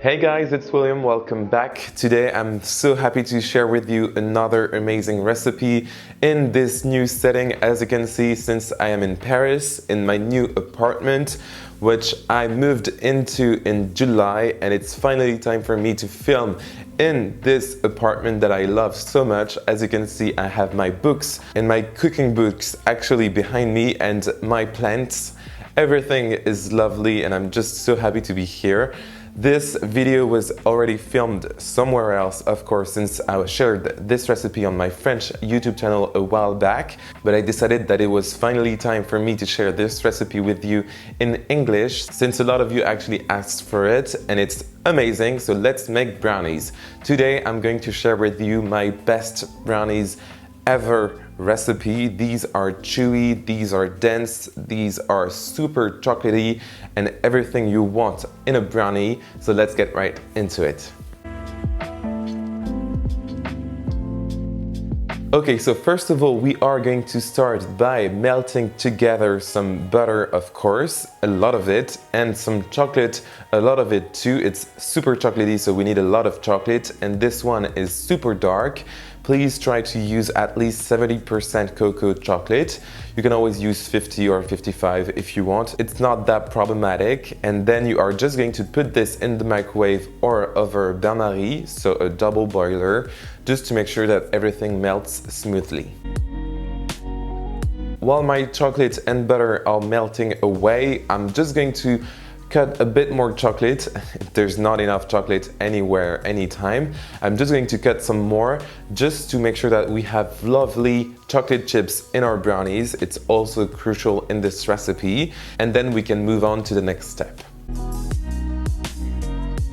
Hey guys, it's William. Welcome back. Today I'm so happy to share with you another amazing recipe in this new setting. As you can see, since I am in Paris in my new apartment, which I moved into in July, and it's finally time for me to film in this apartment that I love so much. As you can see, I have my books and my cooking books actually behind me and my plants. Everything is lovely and I'm just so happy to be here. This video was already filmed somewhere else, of course, since I shared this recipe on my French YouTube channel a while back, but I decided that it was finally time for me to share this recipe with you in English, since a lot of you actually asked for it, and it's amazing. So let's make brownies. Today I'm going to share with you my best brownies ever recipe. These are chewy, these are dense, these are super chocolatey, and everything you want in a brownie. So let's get right into it. Okay, so first of all, we are going to start by melting together some butter, of course, a lot of it, and some chocolate, a lot of it too. It's super chocolatey, so we need a lot of chocolate, and this one is super dark. Please try to use at least 70% cocoa chocolate. You can always use 50 or 55 if you want. It's not that problematic. And then you are just going to put this in the microwave or over a bain-marie, so a double boiler, just to make sure that everything melts smoothly. While my chocolate and butter are melting away, I'm just going to cut a bit more chocolate. There's not enough chocolate anywhere, anytime. I'm just going to cut some more just to make sure that we have lovely chocolate chips in our brownies. It's also crucial in this recipe. And then we can move on to the next step.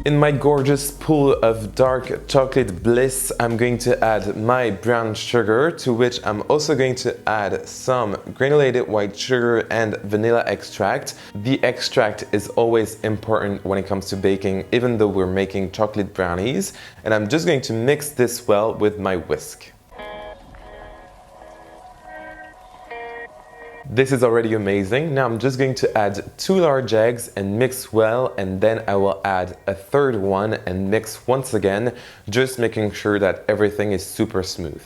In my gorgeous pool of dark chocolate bliss, I'm going to add my brown sugar, to which I'm also going to add some granulated white sugar and vanilla extract. The extract is always important when it comes to baking, even though we're making chocolate brownies. And I'm just going to mix this well with my whisk. This is already amazing. Now I'm just going to add 2 large eggs and mix well, and then I will add a third one and mix once again, just making sure that everything is super smooth.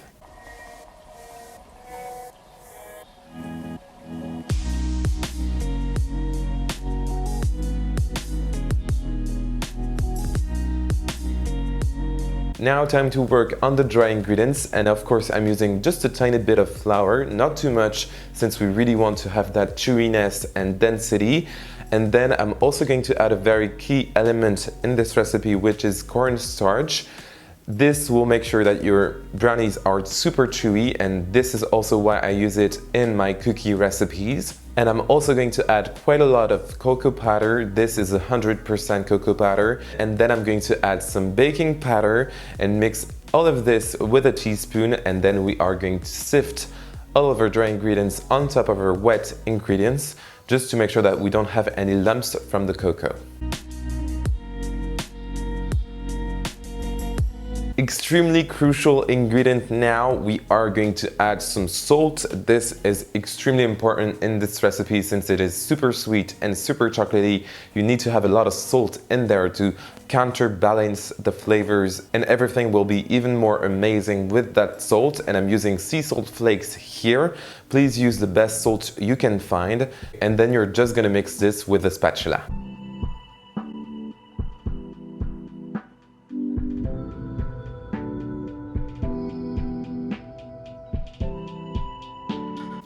Now time to work on the dry ingredients, and of course I'm using just a tiny bit of flour, not too much, since we really want to have that chewiness and density. And then I'm also going to add a very key element in this recipe, which is cornstarch. This will make sure that your brownies are super chewy, and this is also why I use it in my cookie recipes. And I'm also going to add quite a lot of cocoa powder. This is 100% cocoa powder. And then I'm going to add some baking powder and mix all of this with a teaspoon, and then we are going to sift all of our dry ingredients on top of our wet ingredients, just to make sure that we don't have any lumps from the cocoa. Extremely crucial ingredient now, we are going to add some salt. This is extremely important in this recipe since it is super sweet and super chocolatey. You need to have a lot of salt in there to counterbalance the flavors, and everything will be even more amazing with that salt. And I'm using sea salt flakes here. Please use the best salt you can find, and then you're just gonna mix this with a spatula.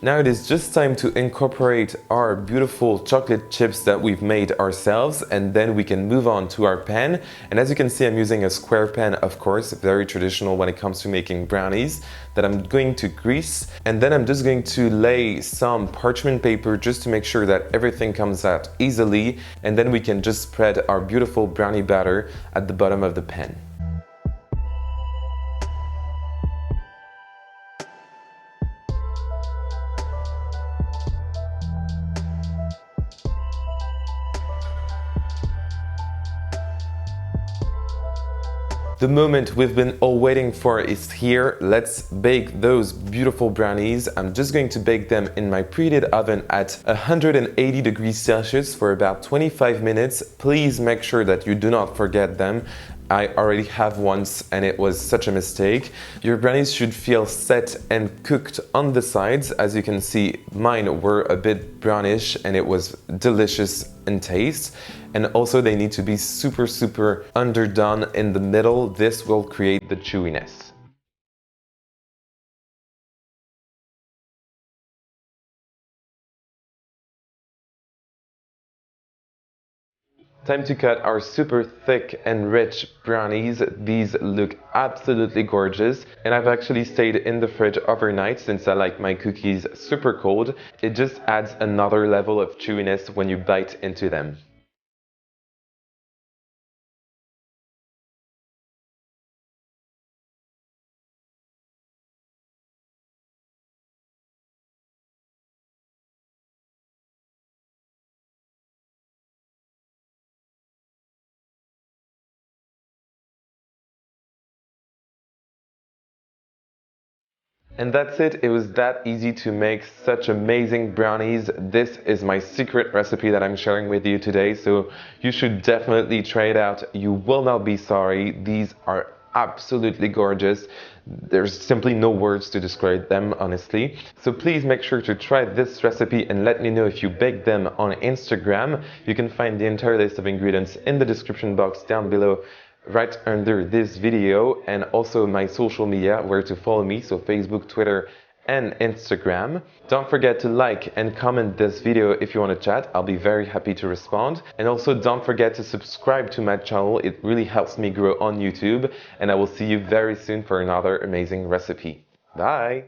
Now it is just time to incorporate our beautiful chocolate chips that we've made ourselves, and then we can move on to our pan. And as you can see, I'm using a square pan, of course, very traditional when it comes to making brownies, that I'm going to grease. And then I'm just going to lay some parchment paper just to make sure that everything comes out easily, and then we can just spread our beautiful brownie batter at the bottom of the pan. The moment we've been all waiting for is here. Let's bake those beautiful brownies. I'm just going to bake them in my preheated oven at 180 degrees Celsius for about 25 minutes. Please make sure that you do not forget them. I already have once and it was such a mistake. Your brownies should feel set and cooked on the sides. As you can see, mine were a bit brownish and it was delicious in taste. And also they need to be super underdone in the middle. This will create the chewiness. Time to cut our super thick and rich brownies. These look absolutely gorgeous, and I've actually stayed in the fridge overnight since I like my cookies super cold. It just adds another level of chewiness when you bite into them. And that's it. It was that easy to make such amazing brownies. This is my secret recipe that I'm sharing with you today, so you should definitely try it out. You will not be sorry. These are absolutely gorgeous. There's simply no words to describe them, honestly. So please make sure to try this recipe and let me know if you bake them on Instagram. You can find the entire list of ingredients in the description box down below, right under this video, and also my social media where to follow me, so Facebook, Twitter and Instagram. Don't forget to like and comment this video if you want to chat. I'll be very happy to respond. And also don't forget to subscribe to my channel. It really helps me grow on YouTube, and I will see you very soon for another amazing recipe. Bye!